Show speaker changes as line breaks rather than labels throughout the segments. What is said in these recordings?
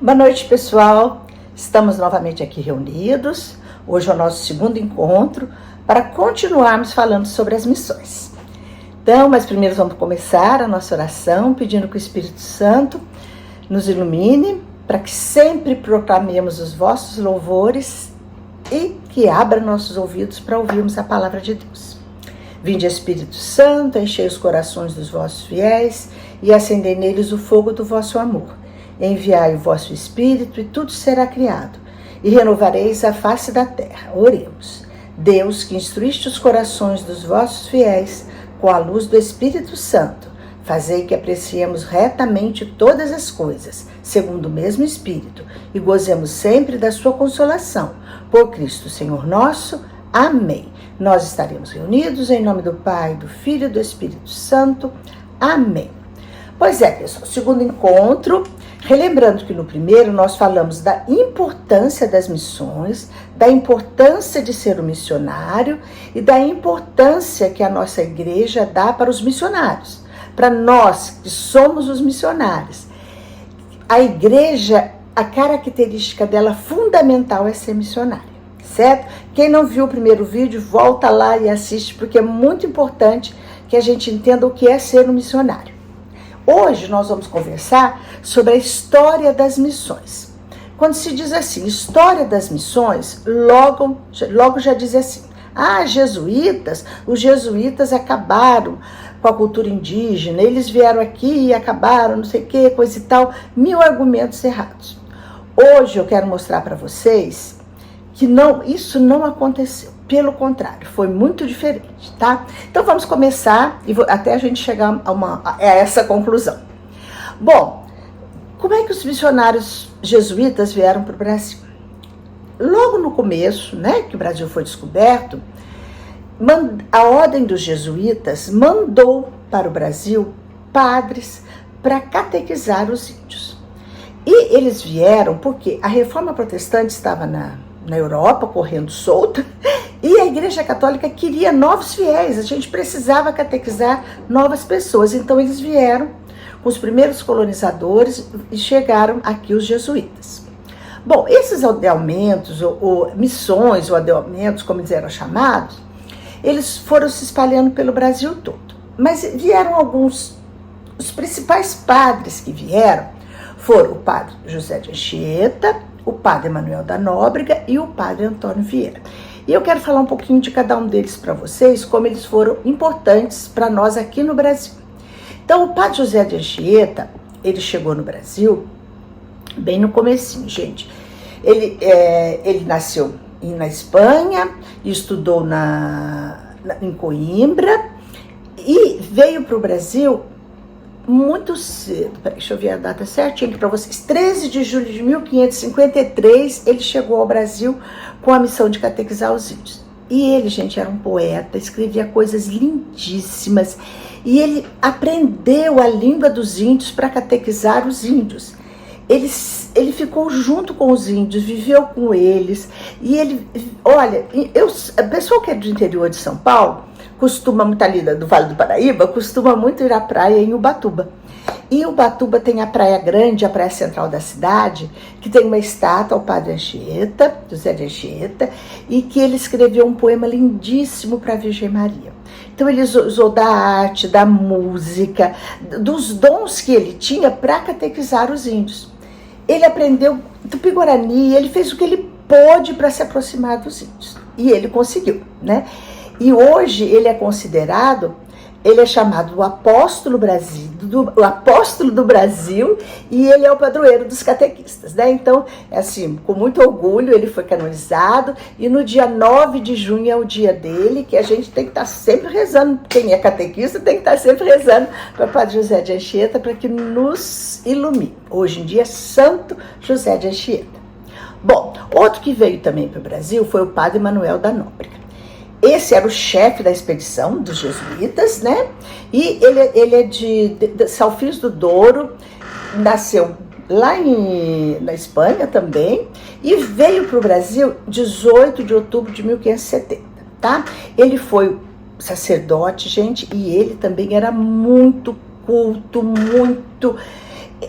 Boa noite, pessoal. Estamos novamente aqui reunidos. Hoje é o nosso segundo encontro para continuarmos falando sobre as missões. Então, mas primeiro vamos começar a nossa oração pedindo que o Espírito Santo nos ilumine para que sempre proclamemos os vossos louvores e que abra nossos ouvidos para ouvirmos a palavra de Deus. Vinde, Espírito Santo, enchei os corações dos vossos fiéis e acendei neles o fogo do vosso amor. Enviai o vosso Espírito e tudo será criado, e renovareis a face da terra. Oremos. Deus, que instruíste os corações dos vossos fiéis com a luz do Espírito Santo, fazei que apreciemos retamente todas as coisas, segundo o mesmo Espírito, e gozemos sempre da sua consolação. Por Cristo, Senhor nosso. Amém. Nós estaremos reunidos em nome do Pai, do Filho e do Espírito Santo. Amém. Pois é, pessoal, segundo encontro, relembrando que no primeiro nós falamos da importância das missões, da importância de ser um missionário e da importância que a nossa igreja dá para os missionários, para nós que somos os missionários. A igreja, a característica dela fundamental é ser missionária, certo? Quem não viu o primeiro vídeo, volta lá e assiste, porque é muito importante que a gente entenda o que é ser um missionário. Hoje nós vamos conversar sobre a história das missões. Quando se diz assim, história das missões, logo já diz assim, os jesuítas acabaram com a cultura indígena, eles vieram aqui e acabaram, não sei o que, coisa e tal, 1000 argumentos errados. Hoje eu quero mostrar para vocês que isso não aconteceu. Pelo contrário, foi muito diferente, tá? Então vamos começar até a gente chegar a essa conclusão. Bom, como é que os missionários jesuítas vieram para o Brasil? Logo no começo, né, que o Brasil foi descoberto, a ordem dos jesuítas mandou para o Brasil padres para catequizar os índios. E eles vieram porque a reforma protestante estava na Europa, correndo solta, e a Igreja Católica queria novos fiéis, a gente precisava catequizar novas pessoas, então eles vieram com os primeiros colonizadores e chegaram aqui os jesuítas. Bom, esses aldeamentos, ou missões, ou aldeamentos, como eles eram chamados, eles foram se espalhando pelo Brasil todo, mas vieram os principais padres que vieram foram o padre José de Anchieta, o padre Manuel da Nóbrega e o padre Antônio Vieira. E eu quero falar um pouquinho de cada um deles para vocês, como eles foram importantes para nós aqui no Brasil. Então, o padre José de Anchieta, ele chegou no Brasil bem no comecinho, gente. Ele nasceu na Espanha, estudou em Coimbra e veio para o Brasil muito cedo. Deixa eu ver a data certinha aqui para vocês. 13 de julho de 1553, ele chegou ao Brasil com a missão de catequizar os índios. E ele, gente, era um poeta, escrevia coisas lindíssimas. E ele aprendeu a língua dos índios para catequizar os índios. Ele ficou junto com os índios, viveu com eles. E ele, olha, o pessoal que é do interior de São Paulo, costuma muito ali do Vale do Paraíba, costuma muito ir à praia em Ubatuba. E Ubatuba tem a Praia Grande, a praia central da cidade, que tem uma estátua ao padre Anchieta, José de Anchieta, e que ele escreveu um poema lindíssimo para a Virgem Maria. Então ele usou da arte, da música, dos dons que ele tinha para catequizar os índios. Ele aprendeu Tupi-Guarani, ele fez o que ele pôde para se aproximar dos índios. E ele conseguiu, né? E hoje ele é chamado o apóstolo do Brasil, e ele é o padroeiro dos catequistas, né? Então, assim, com muito orgulho, ele foi canonizado, e no dia 9 de junho é o dia dele, que a gente tem que estar sempre rezando, quem é catequista tem que estar sempre rezando para o padre José de Anchieta, para que nos ilumine. Hoje em dia é Santo José de Anchieta. Bom, outro que veio também para o Brasil foi o padre Manuel da Nóbrega. Esse era o chefe da expedição dos jesuítas, né? E ele é de Salfires do Douro, nasceu lá na Espanha também, e veio para o Brasil 18 de outubro de 1570, tá? Ele foi sacerdote, gente, e ele também era muito culto, muito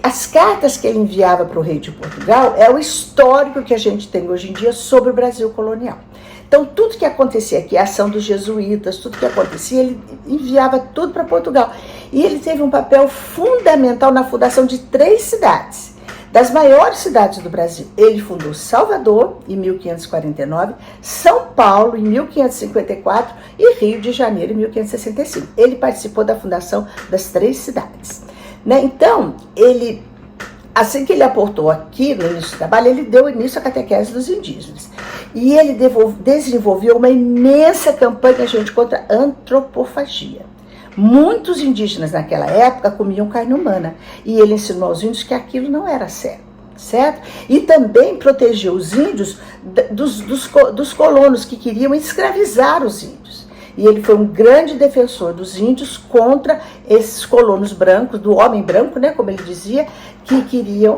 as cartas que ele enviava para o rei de Portugal é o histórico que a gente tem hoje em dia sobre o Brasil colonial. Então, tudo que acontecia aqui, a ação dos jesuítas, tudo que acontecia, ele enviava tudo para Portugal. E ele teve um papel fundamental na fundação de 3 cidades, das maiores cidades do Brasil. Ele fundou Salvador, em 1549, São Paulo, em 1554 e Rio de Janeiro, em 1565. Ele participou da fundação das 3 cidades. Né? Então, assim que ele aportou aqui no início do trabalho, ele deu início à catequese dos indígenas. E ele desenvolveu uma imensa campanha, gente, contra a antropofagia. Muitos indígenas naquela época comiam carne humana. E ele ensinou aos índios que aquilo não era certo? E também protegeu os índios dos colonos que queriam escravizar os índios. E ele foi um grande defensor dos índios contra esses colonos brancos, do homem branco, né, como ele dizia, que queriam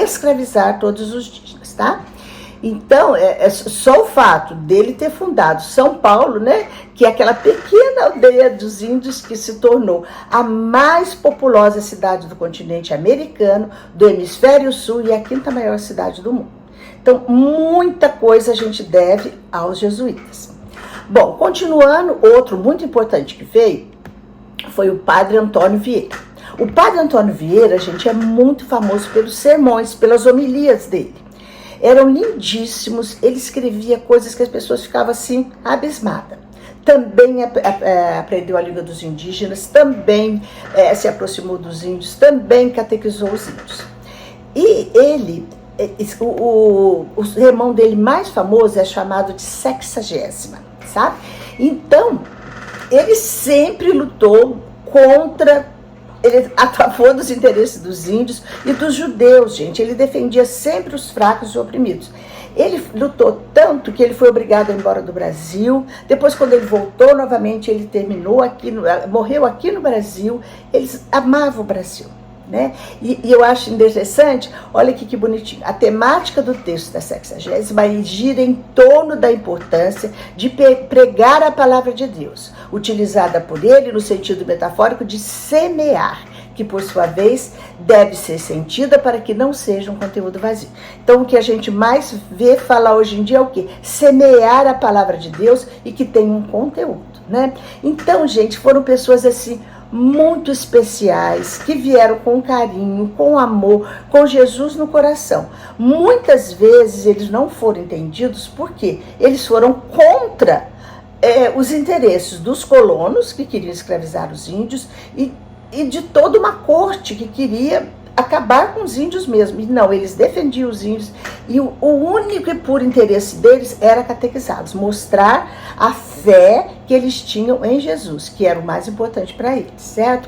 escravizar todos os indígenas, tá? Então, só o fato dele ter fundado São Paulo, né, que é aquela pequena aldeia dos índios que se tornou a mais populosa cidade do continente americano, do hemisfério sul e a 5ª maior cidade do mundo. Então, muita coisa a gente deve aos jesuítas. Bom, continuando, outro muito importante que veio foi o padre Antônio Vieira. O padre Antônio Vieira, gente, é muito famoso pelos sermões, pelas homilias dele. Eram lindíssimos, ele escrevia coisas que as pessoas ficavam assim, abismadas. Também aprendeu a língua dos indígenas, também se aproximou dos índios, também catequizou os índios. E ele, o sermão dele mais famoso é chamado de Sexagésima, sabe? Então, ele sempre lutou a favor dos interesses dos índios e dos judeus, gente. Ele defendia sempre os fracos e oprimidos. Ele lutou tanto que ele foi obrigado a ir embora do Brasil. Depois, quando ele voltou novamente, ele morreu aqui no Brasil. Eles amavam o Brasil, né? E eu acho interessante, olha aqui que bonitinho, a temática do texto da Sexagésima gira em torno da importância de pregar a palavra de Deus, utilizada por ele no sentido metafórico de semear, que por sua vez deve ser sentida para que não seja um conteúdo vazio. Então, o que a gente mais vê falar hoje em dia é o quê? Semear a palavra de Deus e que tem um conteúdo, né? Então, gente, foram pessoas assim muito especiais, que vieram com carinho, com amor, com Jesus no coração. Muitas vezes eles não foram entendidos porque eles foram contra os interesses dos colonos, que queriam escravizar os índios, e de toda uma corte que queria acabar com os índios mesmo. E não, eles defendiam os índios, e o único e puro interesse deles era catequizá-los, mostrar a fé que eles tinham em Jesus, que era o mais importante para eles, certo?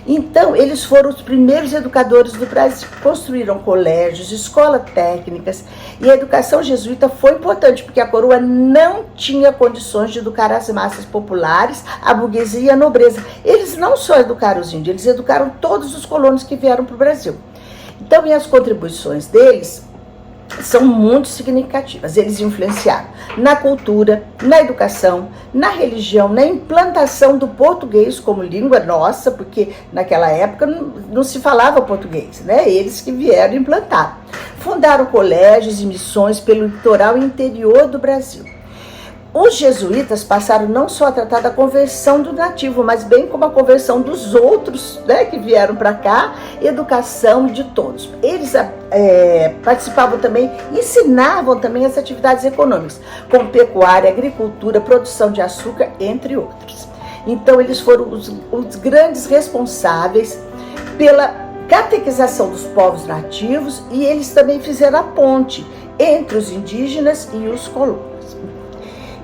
Então, eles foram os primeiros educadores do Brasil, construíram colégios, escolas técnicas, e a educação jesuíta foi importante, porque a coroa não tinha condições de educar as massas populares, a burguesia e a nobreza. Eles não só educaram os índios, eles educaram todos os colonos que vieram para o Brasil. Então, e as contribuições deles são muito significativas. Eles influenciaram na cultura, na educação, na religião, na implantação do português como língua nossa, porque naquela época não se falava português, né? Eles que vieram implantar. Fundaram colégios e missões pelo litoral interior do Brasil. Os jesuítas passaram não só a tratar da conversão do nativo, mas bem como a conversão dos outros, né, que vieram para cá, educação de todos. Eles participavam também, ensinavam também as atividades econômicas, como pecuária, agricultura, produção de açúcar, entre outros. Então, eles foram os grandes responsáveis pela catequização dos povos nativos, e eles também fizeram a ponte entre os indígenas e os colonos.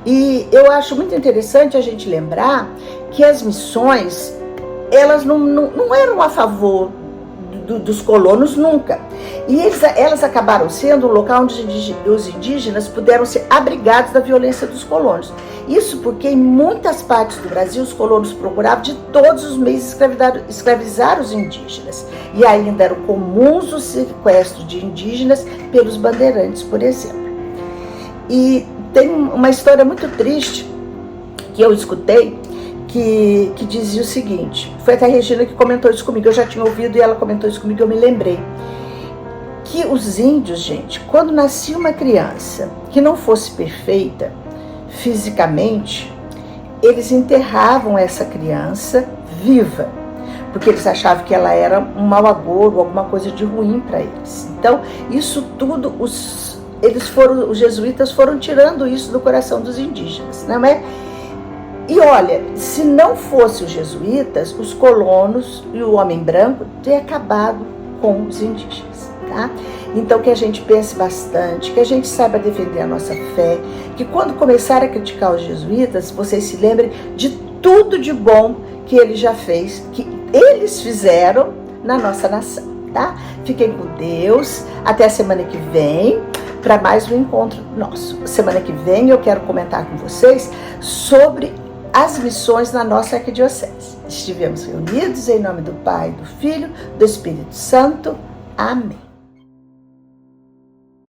E eu acho muito interessante a gente lembrar que as missões, elas não eram a favor dos colonos nunca. E elas acabaram sendo um local onde os indígenas puderam ser abrigados da violência dos colonos. Isso porque em muitas partes do Brasil os colonos procuravam de todos os meios escravizar os indígenas. E ainda eram comuns os sequestros de indígenas pelos bandeirantes, por exemplo. E tem uma história muito triste que eu escutei, que dizia o seguinte, foi até a Regina que comentou isso comigo, eu já tinha ouvido e ela comentou isso comigo, eu me lembrei, que os índios, gente, quando nascia uma criança que não fosse perfeita fisicamente, eles enterravam essa criança viva, porque eles achavam que ela era um mau agouro, alguma coisa de ruim para eles. Então, isso tudo, os jesuítas foram tirando isso do coração dos indígenas, não é? E olha, se não fossem os jesuítas, os colonos e o homem branco teriam acabado com os indígenas, tá? Então que a gente pense bastante, que a gente saiba defender a nossa fé, que quando começar a criticar os jesuítas, vocês se lembrem de tudo de bom que ele já fez, que eles fizeram na nossa nação, tá? Fiquem com Deus, até a semana que vem, para mais um encontro nosso. Semana que vem eu quero comentar com vocês sobre as missões na nossa arquidiocese. Estivemos reunidos em nome do Pai, do Filho, do Espírito Santo. Amém.